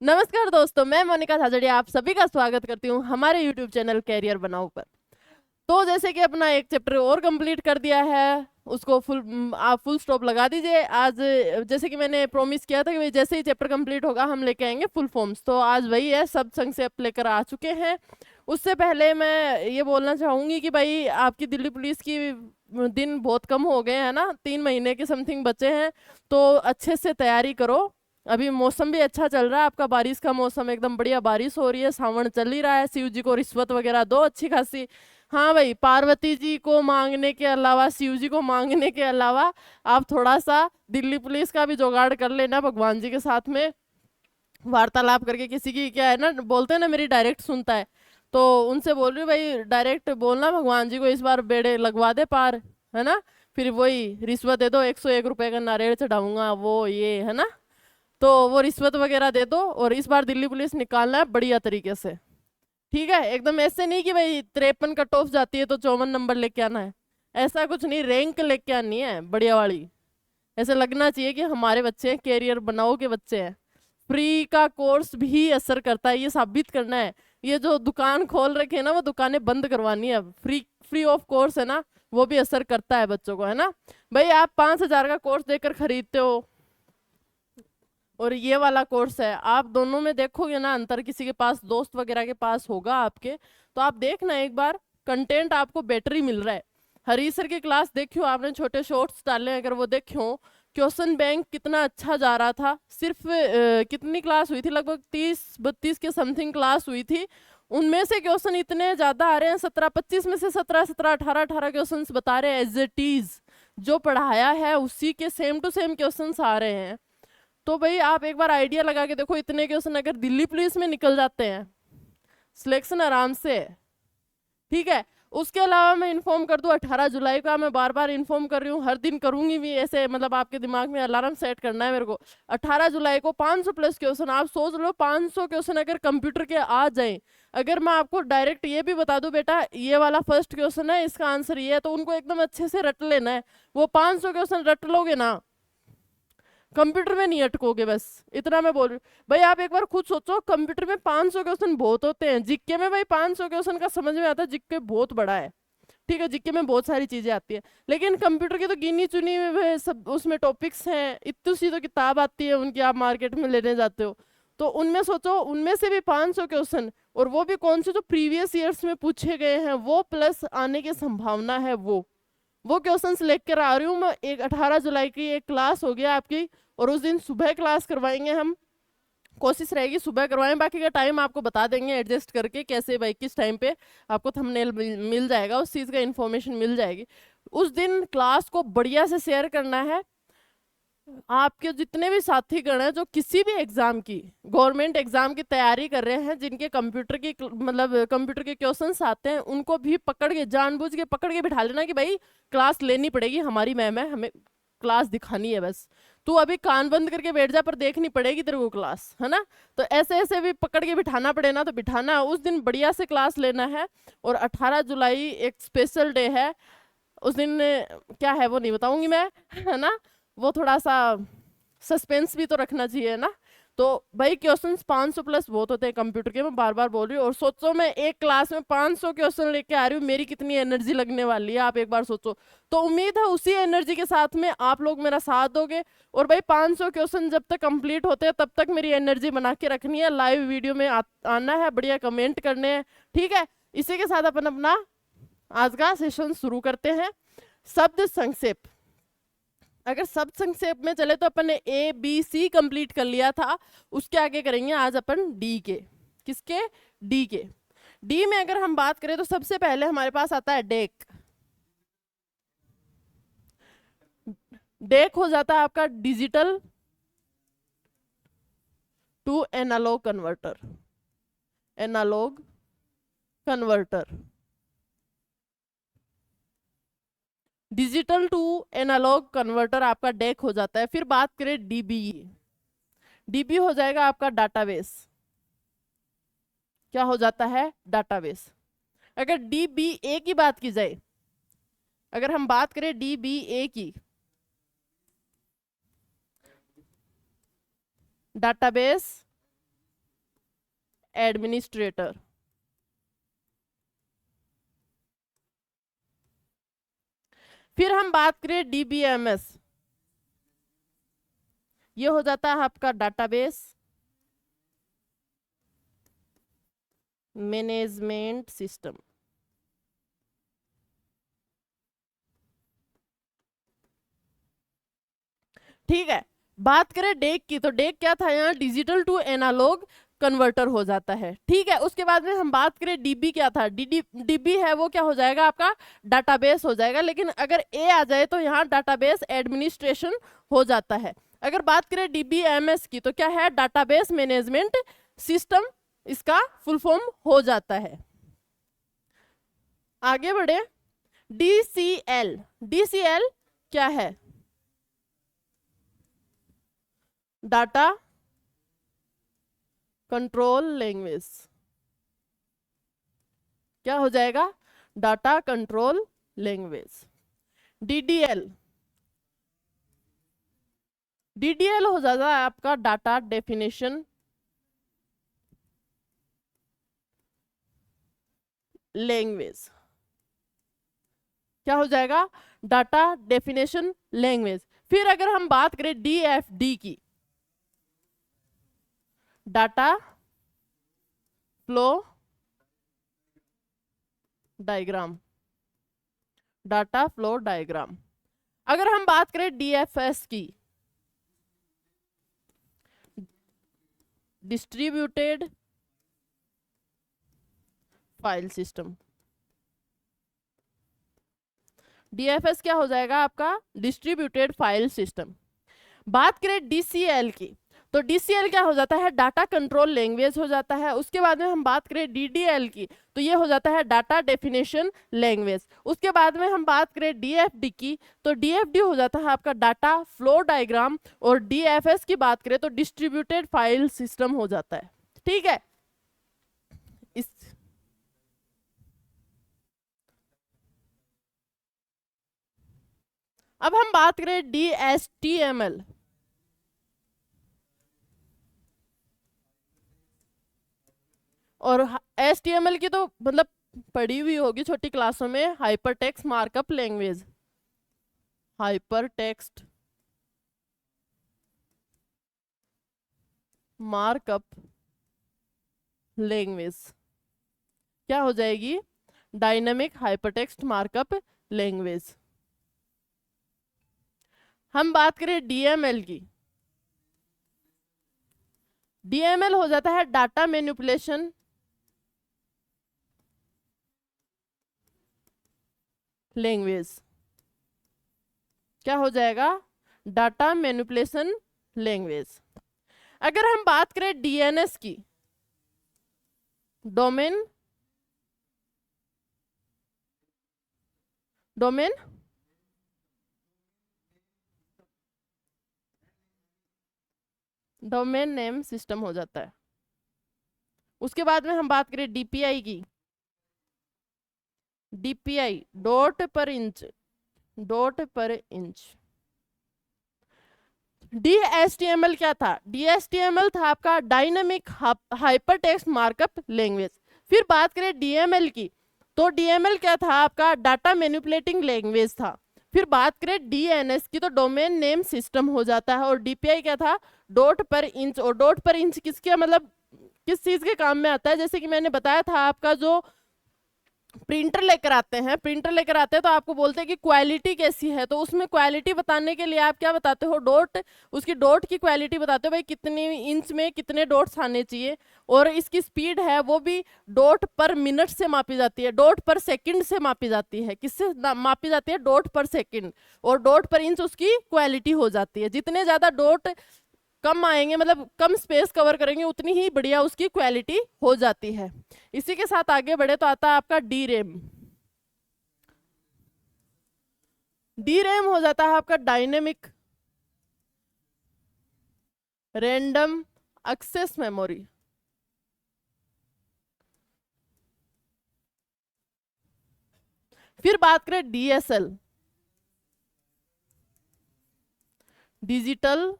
नमस्कार दोस्तों, मैं मोनिका झाझड़िया आप सभी का स्वागत करती हूँ हमारे YouTube चैनल कैरियर बनाओ पर। तो जैसे कि अपना एक चैप्टर और कंप्लीट कर दिया है, उसको आप फुल स्टॉप लगा दीजिए। आज जैसे कि मैंने प्रॉमिस किया था कि भाई जैसे ही चैप्टर कंप्लीट होगा हम लेके आएंगे फुल फॉर्म्स, तो आज वही है, सब संक्षेप लेकर आ चुके हैं। उससे पहले मैं ये बोलना चाहूंगी कि भाई आपकी दिल्ली पुलिस की दिन बहुत कम हो गए हैं ना, 3 महीने के समथिंग बचे हैं, तो अच्छे से तैयारी करो। अभी मौसम भी अच्छा चल रहा है आपका, बारिश का मौसम, एकदम बढ़िया बारिश हो रही है, सावन चल ही रहा है। शिव जी को रिश्वत वगैरह दो अच्छी खासी। हाँ भाई, पार्वती जी को मांगने के अलावा, शिव जी को मांगने के अलावा आप थोड़ा सा दिल्ली पुलिस का भी जुगाड़ कर लेना, भगवान जी के साथ में वार्तालाप करके। किसी की क्या है ना, बोलते हैं ना मेरी डायरेक्ट सुनता है, तो उनसे बोल रही हूँ भाई डायरेक्ट बोलना भगवान जी को इस बार बेड़े लगवा दे पार, है ना। फिर वही रिश्वत दे दो, 101 रुपए का नारियल चढ़ाऊंगा वो ये, है ना। तो वो रिश्वत वगैरह दे दो और इस बार दिल्ली पुलिस निकालना है बढ़िया तरीके से। ठीक है, एकदम ऐसे नहीं कि भाई 53 कट ऑफ जाती है तो 54 नंबर लेके आना है। ऐसा कुछ नहीं, रैंक लेके आनी है बढ़िया वाली। ऐसे लगना चाहिए कि हमारे बच्चे हैं, कैरियर बनाओ के बच्चे हैं। फ्री का कोर्स भी असर करता है, ये साबित करना है। ये जो दुकान खोल रखे हैं ना, वो दुकानें बंद करवानी है। फ्री फ्री ऑफ कोर्स है ना, वो भी असर करता है बच्चों को, है ना। भाई आप 5,000 का कोर्स देकर खरीदते हो और ये वाला कोर्स है, आप दोनों में देखोगे ना अंतर, किसी के पास दोस्त वगैरह के पास होगा आपके, तो आप देखना एक बार, कंटेंट आपको बेटर ही मिल रहा है। हरी सर की क्लास देखियो आपने, छोटे शॉर्ट्स डाले अगर वो देखियो, क्वेश्चन बैंक कितना अच्छा जा रहा था। सिर्फ कितनी क्लास हुई थी, लगभग 30-32 के समथिंग क्लास हुई थी। उनमें से क्वेश्चन इतने ज्यादा आ रहे हैं, 17-25 में से 17-17, 18-18 क्वेश्चन बता रहे हैं एज इट इज। जो पढ़ाया है उसी के सेम टू सेम क्वेश्चन आ रहे हैं। तो भाई आप एक बार आइडिया लगा के देखो, इतने क्वेश्चन अगर दिल्ली पुलिस में निकल जाते हैं, सिलेक्शन आराम से है। ठीक है। उसके अलावा मैं इन्फॉर्म कर दूं, 18 जुलाई का, मैं बार बार इन्फॉर्म कर रही हूँ, हर दिन करूंगी भी ऐसे, मतलब आपके दिमाग में अलार्म सेट करना है मेरे को। 18 जुलाई को 500 प्लस क्वेश्चन, आप सोच लो 500 क्वेश्चन अगर कंप्यूटर के आ जाए। अगर मैं आपको डायरेक्ट ये भी बता दूं बेटा ये वाला फर्स्ट क्वेश्चन है, इसका आंसर ये है, तो उनको एकदम अच्छे से रट लेना है। वो 500 क्वेश्चन रट लोगे ना, कंप्यूटर में नहीं अटकोगे, बस इतना मैं बोल रही हूँ। भाई आप एक बार खुद सोचो, कंप्यूटर में 500 क्वेश्चन बहुत होते हैं, जीके में भाई 500 क्वेश्चन का समझ में आता है, जीके बहुत बड़ा है। ठीक है, जीके में बहुत सारी चीजें आती है, लेकिन कंप्यूटर की तो गिनी चुनी हुए सब उसमें टॉपिक्स हैं, इतनी सी तो किताब आती है उनकी, आप मार्केट में लेने जाते हो। तो उनमें सोचो, उनमें से भी 500 क्वेश्चन, और वो भी कौन से जो प्रीवियस ईयर्स में पूछे गए हैं, वो प्लस आने की संभावना है, वो क्वेश्चंस लेकर आ रही हूँ मैं। एक 18 जुलाई की एक क्लास हो गया आपकी, और उस दिन सुबह क्लास करवाएंगे हम, कोशिश रहेगी सुबह करवाएं, बाकी का टाइम आपको बता देंगे एडजस्ट करके कैसे, भाई किस टाइम पे आपको थंबनेल मिल जाएगा, उस चीज़ का इन्फॉर्मेशन मिल जाएगी। उस दिन क्लास को बढ़िया से शेयर करना है। आपके जितने भी साथीगण हैं जो किसी भी एग्जाम की, गवर्नमेंट एग्जाम की तैयारी कर रहे हैं, जिनके कंप्यूटर की मतलब कंप्यूटर के क्वेश्चंस आते हैं, उनको भी पकड़ के, जानबूझ के पकड़ के बिठा लेना कि भाई क्लास लेनी पड़ेगी, हमारी मैम है, हमें क्लास दिखानी है बस। तू अभी कान बंद करके बैठ जा, पर देखनी पड़ेगी तेरे को क्लास, है ना। तो ऐसे ऐसे भी पकड़ के बिठाना पड़े ना, तो बिठाना है, उस दिन बढ़िया से क्लास लेना है। और 18 जुलाई एक स्पेशल डे है, उस दिन क्या है वो नहीं बताऊंगी मैं, है ना। वो थोड़ा सा सस्पेंस भी तो रखना चाहिए ना। तो भाई क्वेश्चंस 500 प्लस बहुत होते हैं कंप्यूटर के, मैं बार बार बोल रही हूँ। और सोचो मैं एक क्लास में 500 क्वेश्चन लेके आ रही हूँ, मेरी कितनी एनर्जी लगने वाली है, आप एक बार सोचो। तो उम्मीद है उसी एनर्जी के साथ में आप लोग मेरा साथ दोगे। और भाई 500 क्वेश्चन जब तक कंप्लीट होते हैं तब तक मेरी एनर्जी बना के रखनी है, लाइव वीडियो में आना है, बढ़िया कमेंट करने हैं। ठीक है, इसी के साथ अपन अपना आज का सेशन शुरू करते हैं। शब्द संक्षेप। अगर शब्द संक्षेप में चले तो अपन ने ए बी सी कंप्लीट कर लिया था, उसके आगे करेंगे आज अपन डी के। किसके? डी के। डी में अगर हम बात करें तो सबसे पहले हमारे पास आता है डेक। डेक हो जाता है आपका digital to analogue converter. Analogue converter, digital to analogue converter आपका डेक हो जाता है। फिर बात करें डीबी, डीबी हो जाएगा आपका डाटाबेस। क्या हो जाता है? डाटाबेस। अगर डीबीए की बात की जाए, अगर हम बात करें डीबीए की, डाटाबेस एडमिनिस्ट्रेटर। फिर हम बात करें डीबीएमएस, ये हो जाता है आपका डाटाबेस मैनेजमेंट सिस्टम। ठीक है, बात करें डेक की, तो डेक क्या था, यहाँ डिजिटल टू एनालॉग कन्वर्टर हो जाता है। ठीक है, उसके बाद में हम बात करें डीबी क्या था, डीबी है वो क्या हो जाएगा आपका डाटाबेस हो जाएगा, लेकिन अगर ए आ जाए तो यहाँ डाटाबेस एडमिनिस्ट्रेशन हो जाता है। अगर बात करें डीबीएमएस की, तो क्या है, डाटाबेस मैनेजमेंट सिस्टम इसका फुल फॉर्म हो जाता है। आगे बढ़े, डीसीएल, डीसीएल क्या है, डाटा कंट्रोल लैंग्वेज। क्या हो जाएगा, data control language. DDL, DDL हो जाता है आपका डाटा डेफिनेशन लैंग्वेज। क्या हो जाएगा, डाटा डेफिनेशन लैंग्वेज। फिर अगर हम बात करें डीएफडी की, data flow diagram, data flow diagram. अगर हम बात करें डीएफएस की, डिस्ट्रीब्यूटेड फाइल सिस्टम। डीएफएस क्या हो जाएगा आपका डिस्ट्रीब्यूटेड फाइल सिस्टम। बात करें डीसीएल की, तो डीसीएल क्या हो जाता है, डाटा कंट्रोल लैंग्वेज हो जाता है। उसके बाद में हम बात करें डीडीएल की, तो ये हो जाता है डाटा डेफिनेशन लैंग्वेज। उसके बाद में हम बात करें डीएफडी की, तो डीएफडी हो जाता है आपका डाटा फ्लो डायग्राम। और डीएफएस की बात करें तो डिस्ट्रीब्यूटेड फाइल सिस्टम हो जाता है। ठीक है, इस अब हम बात करें डीएसटीएमएल, और एचटीएमएल की तो मतलब पढ़ी हुई होगी छोटी क्लासों में, hyper text markup language, hyper text markup language क्या हो जाएगी, डायनामिक हाइपरटेक्स्ट मार्कअप लैंग्वेज। हम बात करें डीएमएल की, डीएमएल हो जाता है डाटा मैनिपुलेशन लैंग्वेज। क्या हो जाएगा, डाटा मैनिपुलेशन लैंग्वेज। अगर हम बात करें डीएनएस की, domain domain domain name system हो जाता है। उसके बाद में हम बात करें डीपीआई की, डीपीआई डॉट पर इंच, डॉट पर इंच। डीएसटीएमएल क्या था, डीएसटीएमएल था आपका डायनामिक हाइपरटेक्स्ट मार्कअप लैंग्वेज। फिर बात करें डीएमएल की, तो डीएमएल क्या था आपका डाटा मैनिपुलेटिंग लैंग्वेज था। फिर बात करें डीएनएस की, तो डोमेन नेम सिस्टम हो जाता है। और डीपीआई क्या था, डॉट पर इंच। और डॉट पर इंच किसके मतलब किस चीज के काम में आता है, जैसे कि मैंने बताया था आपका जो प्रिंटर लेकर आते हैं, प्रिंटर लेकर आते हैं तो आपको बोलते हैं कि क्वालिटी कैसी है, तो उसमें क्वालिटी बताने के लिए आप क्या बताते हो, डॉट, उसकी डॉट की क्वालिटी बताते हो, भाई कितनी इंच में कितने डॉट्स आने चाहिए। और इसकी स्पीड है वो भी डॉट पर मिनट से मापी जाती है, डॉट पर सेकंड से मापी जाती है। किससे मापी जाती है, डॉट पर सेकंड। और डॉट पर इंच उसकी क्वालिटी हो जाती है। जितने ज्यादा डॉट कम आएंगे, मतलब कम स्पेस कवर करेंगे, उतनी ही बढ़िया उसकी क्वालिटी हो जाती है। इसी के साथ आगे बढ़े तो आता है आपका डी रैम। डी रैम हो जाता है आपका डायनेमिक रैंडम एक्सेस मेमोरी। फिर बात करें DSL, digital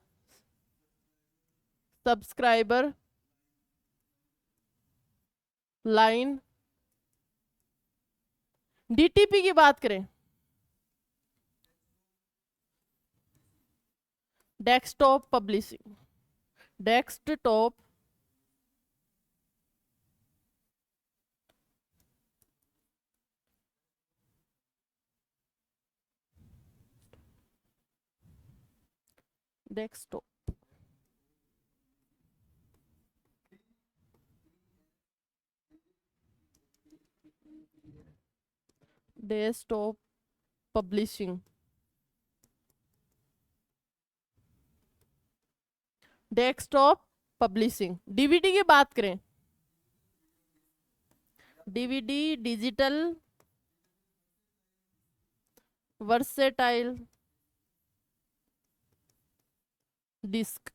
subscriber line. DTP की बात करें, desktop publishing, desktop desktop desktop publishing, desktop publishing. DVD की बात करें, डीवीडी डिजिटल वर्सेटाइल डिस्क,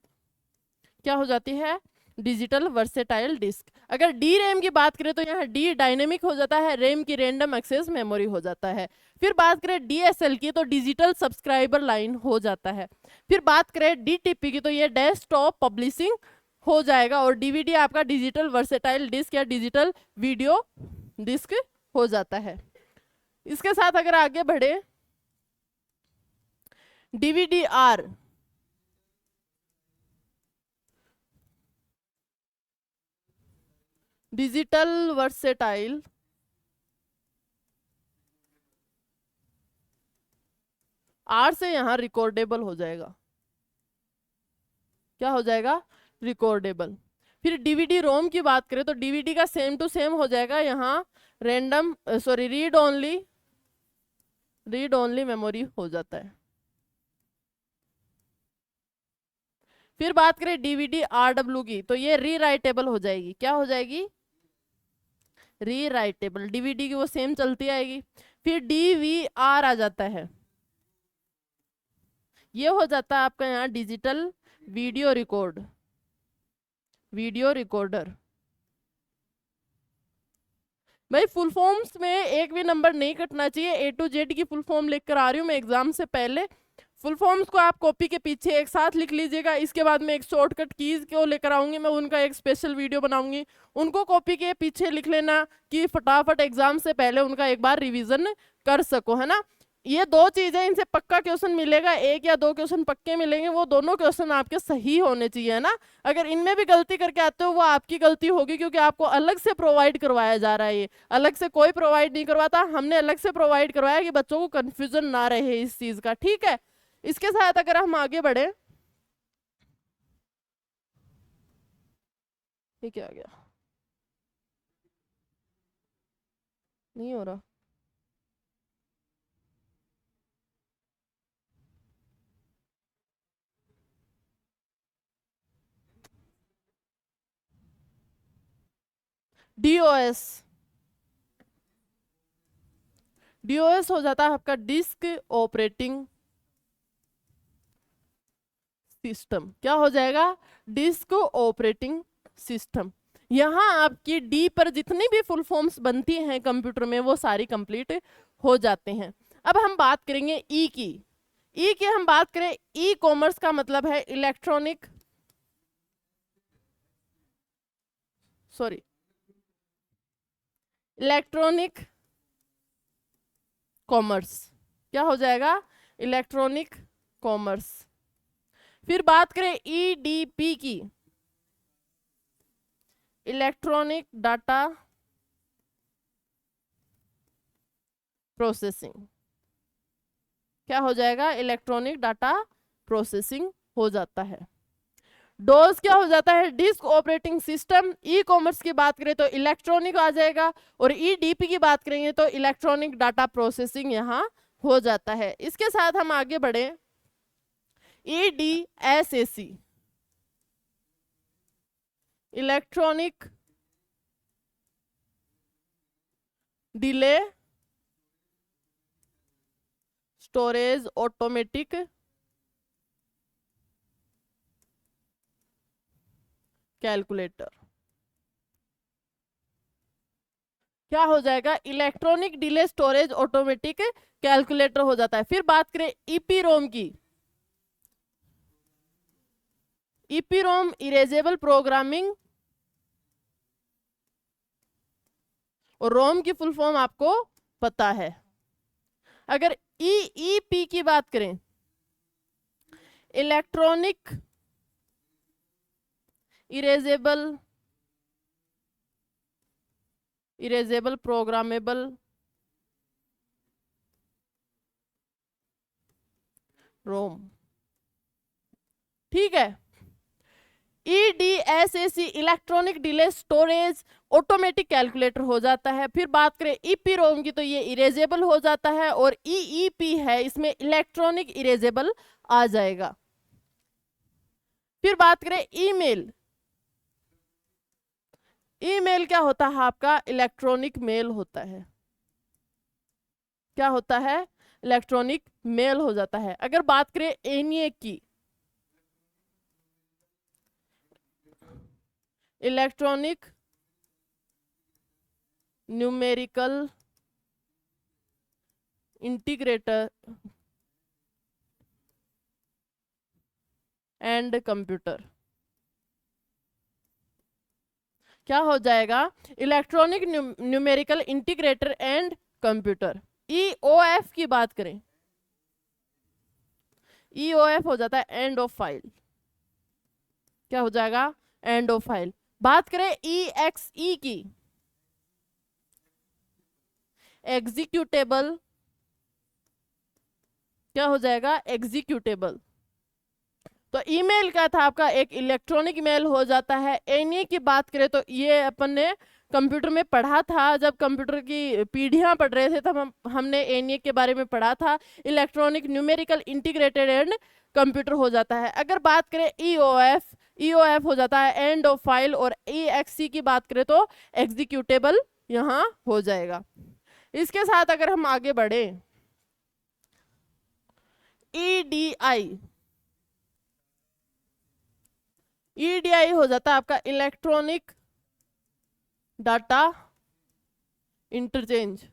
क्या हो जाती है, डिजिटल वर्सेटाइल डिस्क। अगर डी रैम की बात करें तो यहाँ डी डायनेमिक हो जाता है, रैम की रैंडम एक्सेस मेमोरी हो जाता है। फिर बात करें डीएसएल की तो डिजिटल सब्सक्राइबर लाइन हो जाता है। फिर बात करें डीटीपी की तो ये डेस्कटॉप पब्लिशिंग हो जाएगा, और डीवीडी आपका डिजिटल वर्सेटाइल डिस्क या डिजिटल वीडियो डिस्क हो जाता है। इसके साथ अगर आगे बढ़े, DVD R, digital versatile R से यहां रिकॉर्डेबल हो जाएगा, क्या हो जाएगा, रिकॉर्डेबल। फिर डीवीडी रोम की बात करें तो डीवीडी का सेम टू सेम हो जाएगा, यहाँ random sorry read only memory हो जाता है। फिर बात करें डीवीडी आरडब्ल्यू की तो ये रीराइटेबल हो जाएगी, क्या हो जाएगी, रीराइटेबल। डीवीडी की वो सेम चलती आएगी। फिर डीवीआर आ जाता है, ये हो जाता है आपका यहाँ डिजिटल वीडियो रिकॉर्डर। भाई फुल फॉर्म्स में एक भी नंबर नहीं कटना चाहिए, ए टू जेड की फुल फॉर्म लेकर आ रही हूँ मैं एग्जाम से पहले। फुल फॉर्म्स को आप कॉपी के पीछे एक साथ लिख लीजिएगा। इसके बाद में एक शॉर्टकट कीज को लेकर आऊंगी, मैं उनका एक स्पेशल वीडियो बनाऊंगी, उनको कॉपी के पीछे लिख लेना कि फटाफट एग्जाम से पहले उनका एक बार रिवीजन कर सको, है ना। ये दो चीजें, इनसे पक्का क्वेश्चन मिलेगा, एक या दो क्वेश्चन पक्के मिलेंगे, वो दोनों क्वेश्चन आपके सही होने चाहिए, है ना। अगर इनमें भी गलती करके आते हो वो आपकी गलती होगी, क्योंकि आपको अलग से प्रोवाइड करवाया जा रहा है। ये अलग से कोई प्रोवाइड नहीं करवाता, हमने अलग से प्रोवाइड करवाया कि बच्चों को कंफ्यूजन ना रहे इस चीज का, ठीक है। इसके साथ अगर हम आगे बढ़े, ये क्या आ गया, नहीं हो रहा, डीओएस। डीओएस हो जाता है आपका डिस्क ऑपरेटिंग सिस्टम, क्या हो जाएगा, डिस्क ऑपरेटिंग सिस्टम। यहाँ आपकी डी पर जितनी भी फुल फॉर्म्स बनती हैं कंप्यूटर में वो सारी कंप्लीट हो जाते हैं। अब हम बात करेंगे ई की। ई की हम बात करें, ई कॉमर्स का मतलब है इलेक्ट्रॉनिक कॉमर्स, क्या हो जाएगा, इलेक्ट्रॉनिक कॉमर्स। फिर बात करें ईडीपी की, इलेक्ट्रॉनिक डाटा प्रोसेसिंग, क्या हो जाएगा, इलेक्ट्रॉनिक डाटा प्रोसेसिंग हो जाता है। डोज क्या हो जाता है, disk operating system. E commerce की बात करें तो इलेक्ट्रॉनिक आ जाएगा, और ईडीपी की बात करेंगे तो इलेक्ट्रॉनिक डाटा प्रोसेसिंग यहाँ हो जाता है। इसके साथ हम आगे बढ़े, EDSAC, electronic delay storage automatic calculator, क्या हो जाएगा, electronic delay storage automatic calculator हो जाता है। फिर बात करें ईपीरोम की, ईपीरोम इरेजेबल प्रोग्रामिंग और रोम की फुल फॉर्म आपको पता है। अगर ईईपी की बात करें, इलेक्ट्रॉनिक इरेजेबल प्रोग्रामेबल रोम, ठीक है। EDSAC electronic delay storage automatic calculator हो जाता है। फिर बात करें ईपी रोम की तो ये इरेजेबल हो जाता है, और ईईपी है इसमें इलेक्ट्रॉनिक इरेजेबल आ जाएगा। फिर बात करें ईमेल, ईमेल क्या होता है आपका, इलेक्ट्रॉनिक मेल होता है। क्या होता है, इलेक्ट्रॉनिक मेल हो जाता है। अगर बात करें ENIAC की, electronic numerical integrator and computer, क्या हो जाएगा, electronic numerical integrator and computer. EOF की बात करें, EOF हो जाता है एंड ऑफ फाइल, क्या हो जाएगा, एंड ऑफ फाइल। बात करें EXE की, एग्जीक्यूटेबल, क्या हो जाएगा, एग्जीक्यूटेबल। तो ईमेल क्या था आपका, एक इलेक्ट्रॉनिक मेल हो जाता है। ENIAC की बात करें तो ये अपन ने कंप्यूटर में पढ़ा था, जब कंप्यूटर की पीढ़ियां पढ़ रहे थे तब हमने ENIAC के बारे में पढ़ा था। Electronic numerical integrated and computer हो जाता है। अगर बात करें EOF हो जाता है एंड ऑफ फाइल, और EXE की बात करें तो एग्जीक्यूटेबल यहाँ हो जाएगा। इसके साथ अगर हम आगे बढ़े, EDI हो जाता है आपका इलेक्ट्रॉनिक डाटा इंटरचेंज।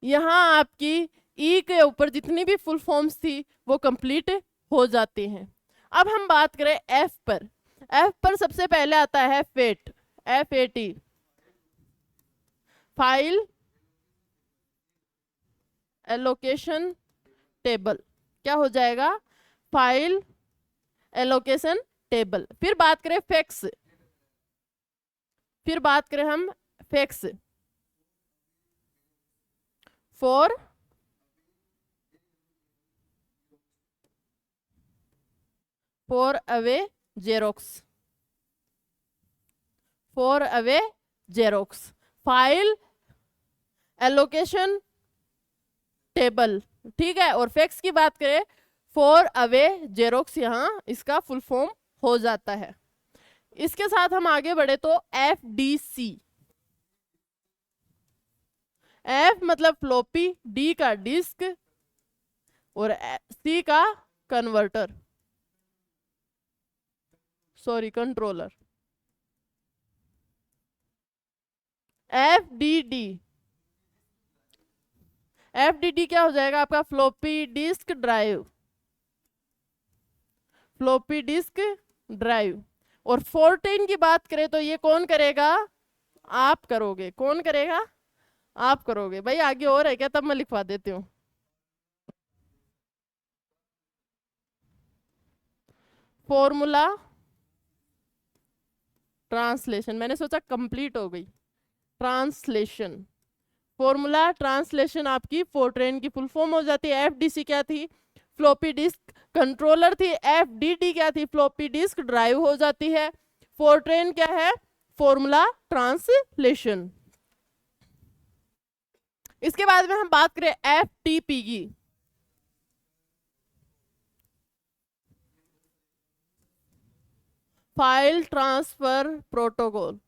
यहां आपकी ई के ऊपर जितनी भी फुल फॉर्म्स थी वो कंप्लीट हो जाती हैं। अब हम बात करें एफ पर, एफ पर सबसे पहले आता है FAT, FAT, file allocation table, क्या हो जाएगा, फाइल एलोकेशन टेबल। फिर बात करें फैक्स, फिर बात करें हम fax, for away xerox, for away xerox, file allocation table, ठीक है। और फैक्स की बात करें, फॉर अवे जेरोक्स, यहां इसका फुल फॉर्म हो जाता है। इसके साथ हम आगे बढ़े तो FDC, F मतलब फ्लॉपी, D का डिस्क, और C का कन्वर्टर, सॉरी कंट्रोलर। FDD क्या हो जाएगा आपका, floppy disk drive, floppy disk drive. और 14 की बात करें तो ये कौन करेगा, आप करोगे, कौन करेगा, आप करोगे। भाई आगे और है क्या, तब मैं लिखवा देती हूँ। फॉर्मूला ट्रांसलेशन, मैंने सोचा कंप्लीट हो गई, ट्रांसलेशन, फॉर्मूला ट्रांसलेशन आपकी फोर्ट्रेन की फुल फॉर्म हो जाती है। FDC क्या थी, फ्लॉपी डिस्क कंट्रोलर थी। FDD क्या थी, फ्लॉपी डिस्क ड्राइव हो जाती है। फोर्ट्रेन क्या है, फॉर्मूला ट्रांसलेशन। इसके बाद में हम बात करें FTP की, फाइल ट्रांसफर प्रोटोकॉल,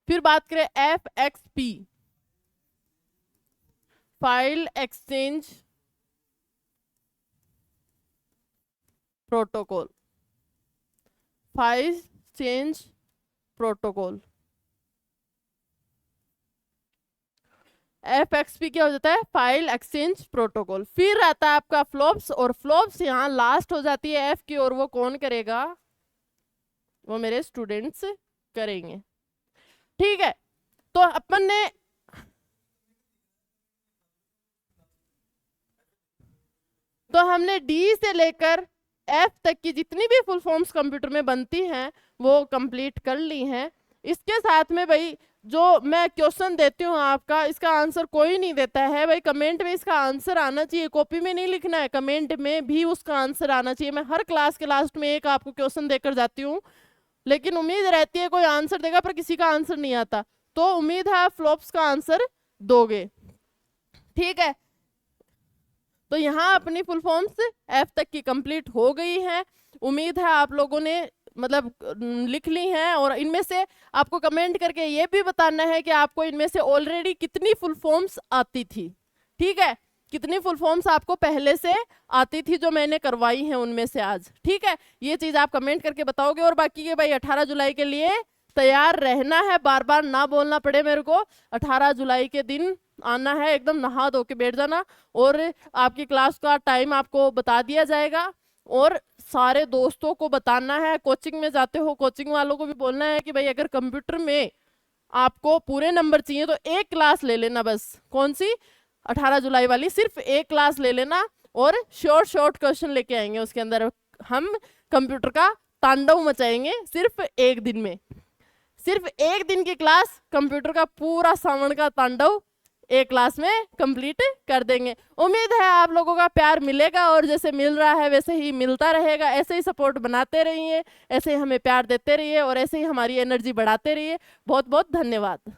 फिर बात करें FXP, file exchange protocol, file change protocol. FXP क्या हो जाता है, फाइल एक्सचेंज प्रोटोकॉल। फिर आता है आपका फ्लॉप्स, और फ्लॉप्स यहाँ लास्ट हो जाती है F की, और वो कौन करेगा, वो मेरे स्टूडेंट्स करेंगे। ठीक है, तो अपन ने हमने डी से लेकर F तक की जितनी भी फुल फॉर्म्स कंप्यूटर में बनती हैं वो कंप्लीट कर ली हैं। इसके साथ में भाई जो मैं क्वेश्चन देती हूँ आपका, इसका आंसर कोई नहीं देता है भाई, कमेंट में इसका आंसर आना चाहिए, कॉपी में नहीं लिखना है, कमेंट में भी उसका आंसर आना चाहिए। मैं हर क्लास के लास्ट में एक आपको क्वेश्चन देकर जाती हूँ, लेकिन उम्मीद रहती है कोई आंसर देगा, पर किसी का आंसर नहीं आता, तो उम्मीद है आप फ्लॉप्स का आंसर दोगे। ठीक है, तो यहाँ अपनी फुल फॉर्म्स F तक की कंप्लीट हो गई है। उम्मीद है आप लोगों ने मतलब लिख ली हैं, और इनमें से आपको कमेंट करके ये भी बताना है कि आपको इनमें से ऑलरेडी कितनी फुल फॉर्म्स आती थी। ठीक है, कितनी फुल फॉर्म्स आपको पहले से आती थी जो मैंने करवाई हैं उनमें से आज। ठीक है, ये चीज आप कमेंट करके बताओगे। और बाकी के भाई 18 जुलाई के लिए तैयार रहना है, बार बार ना बोलना पड़े मेरे को। 18 जुलाई के दिन आना है, एकदम नहा धो के बैठ जाना, और आपकी क्लास का टाइम आपको बता दिया जाएगा, और सारे दोस्तों को बताना है। कोचिंग में जाते हो, कोचिंग वालों को भी बोलना है कि भाई अगर कंप्यूटर में आपको पूरे नंबर चाहिए तो एक क्लास ले लेना बस। कौन सी? 18 जुलाई वाली, सिर्फ एक क्लास ले लेना, और शॉर्ट शॉर्ट क्वेश्चन लेके आएंगे उसके अंदर। हम कंप्यूटर का तांडव मचाएंगे सिर्फ एक दिन में। सिर्फ एक दिन की क्लास, कंप्यूटर का पूरा सावन का तांडव एक क्लास में कंप्लीट कर देंगे। उम्मीद है आप लोगों का प्यार मिलेगा, और जैसे मिल रहा है वैसे ही मिलता रहेगा। ऐसे ही सपोर्ट बनाते रहिए, ऐसे ही हमें प्यार देते रहिए, और ऐसे ही हमारी एनर्जी बढ़ाते रहिए। बहुत बहुत धन्यवाद।